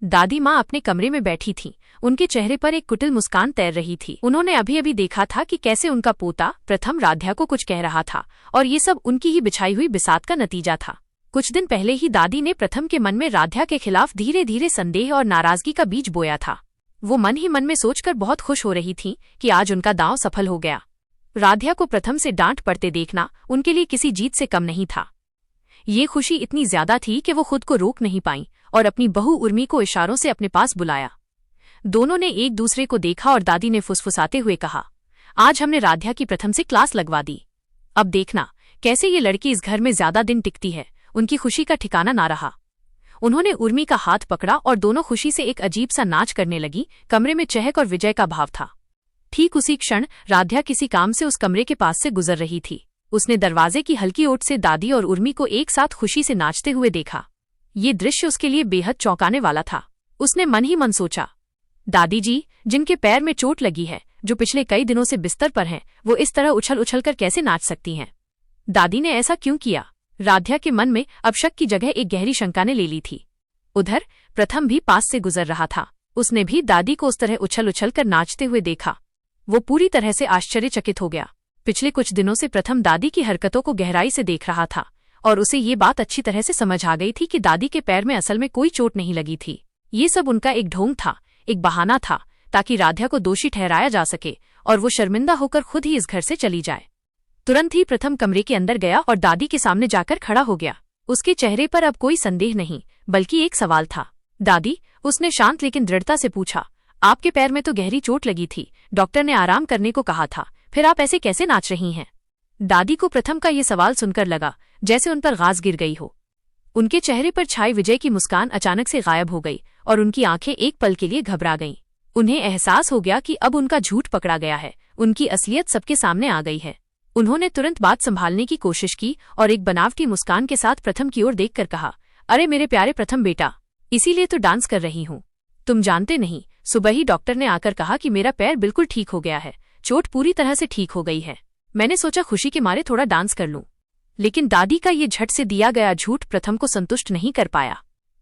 दादी माँ अपने कमरे में बैठी थीं। उनके चेहरे पर एक कुटिल मुस्कान तैर रही थी। उन्होंने अभी अभी देखा था कि कैसे उनका पोता प्रथम राध्या को कुछ कह रहा था, और ये सब उनकी ही बिछाई हुई बिसात का नतीजा था। कुछ दिन पहले ही दादी ने प्रथम के मन में राध्या के खिलाफ धीरे धीरे संदेह और नाराजगी का बीज बोया था। वो मन ही मन में सोचकर बहुत खुश हो रही थीं कि आज उनका दांव सफल हो गया। राध्या को प्रथम से डांट पड़ते देखना उनके लिए किसी जीत से कम नहीं था। ये खुशी इतनी ज्यादा थी कि वो खुद को रोक नहीं पाईं और अपनी बहू उर्मी को इशारों से अपने पास बुलाया। दोनों ने एक दूसरे को देखा और दादी ने फुसफुसाते हुए कहा, आज हमने राध्या की प्रथम से क्लास लगवा दी। अब देखना कैसे ये लड़की इस घर में ज्यादा दिन टिकती है। उनकी खुशी का ठिकाना ना रहा। उन्होंने उर्मी का हाथ पकड़ा और दोनों खुशी से एक अजीब सा नाच करने लगी। कमरे में चहक और विजय का भाव था। ठीक उसी क्षण राध्या किसी काम से उस कमरे के पास से गुजर रही थी। उसने दरवाजे की हल्की ओट से दादी और उर्मी को एक साथ खुशी से नाचते हुए देखा। ये दृश्य उसके लिए बेहद चौंकाने वाला था। उसने मन ही मन सोचा, दादी जी, जिनके पैर में चोट लगी है, जो पिछले कई दिनों से बिस्तर पर हैं, वो इस तरह उछल उछलकर कैसे नाच सकती हैं? दादी ने ऐसा क्यों किया? राध्या के मन में अब शक की जगह एक गहरी शंका ने ले ली थी। उधर प्रथम भी पास से गुजर रहा था। उसने भी दादी को उस तरह उछल उछलकर नाचते हुए देखा। वो पूरी तरह से आश्चर्यचकित हो गया। पिछले कुछ दिनों से प्रथम दादी की हरकतों को गहराई से देख रहा था और उसे ये बात अच्छी तरह से समझ आ गई थी कि दादी के पैर में असल में कोई चोट नहीं लगी थी। ये सब उनका एक ढोंग था, एक बहाना था, ताकि राध्या को दोषी ठहराया जा सके और वो शर्मिंदा होकर खुद ही इस घर से चली जाए। तुरंत ही प्रथम कमरे के अंदर गया और दादी के सामने जाकर खड़ा हो गया। उसके चेहरे पर अब कोई संदेह नहीं, बल्कि एक सवाल था। दादी, उसने शांत लेकिन दृढ़ता से पूछा, आपके पैर में तो गहरी चोट लगी थी, डॉक्टर ने आराम करने को कहा था, फिर आप ऐसे कैसे नाच रही हैं? दादी को प्रथम का ये सवाल सुनकर लगा जैसे उन पर गाज गिर गई हो। उनके चेहरे पर छाई विजय की मुस्कान अचानक से गायब हो गई और उनकी आंखें एक पल के लिए घबरा गईं। उन्हें एहसास हो गया कि अब उनका झूठ पकड़ा गया है, उनकी असलियत सबके सामने आ गई है। उन्होंने तुरंत बात संभालने की कोशिश की और एक बनावटी मुस्कान के साथ प्रथम की ओर देखकर कहा, अरे मेरे प्यारे प्रथम बेटा, इसीलिए तो डांस कर रही हूँ। तुम जानते नहीं, सुबह ही डॉक्टर ने आकर कहा कि मेरा पैर बिल्कुल ठीक हो गया है, चोट पूरी तरह से ठीक हो गई है। मैंने सोचा खुशी के मारे थोड़ा डांस कर लूं। लेकिन दादी का ये झट से दिया गया झूठ प्रथम को संतुष्ट नहीं कर पाया।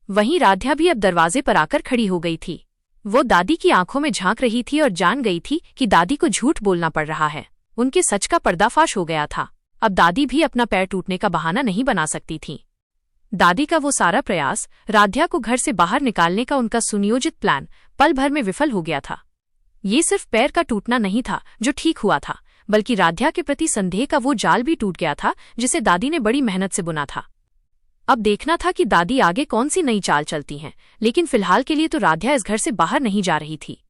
वहीं राध्या भी अब दरवाजे पर आकर खड़ी हो गई थी। वो दादी की आंखों में झांक रही थी और जान गई थी कि दादी को झूठ बोलना पड़ रहा है। उनके सच का पर्दाफाश हो गया था। अब दादी भी अपना पैर टूटने का बहाना नहीं बना सकती थी। दादी का वो सारा प्रयास, राध्या को घर से बाहर निकालने का उनका सुनियोजित प्लान, पल भर में विफल हो गया था। ये सिर्फ पैर का टूटना नहीं था जो ठीक हुआ था, बल्कि राध्या के प्रति संदेह का वो जाल भी टूट गया था जिसे दादी ने बड़ी मेहनत से बुना था। अब देखना था कि दादी आगे कौन सी नई चाल चलती हैं, लेकिन फिलहाल के लिए तो राध्या इस घर से बाहर नहीं जा रही थी।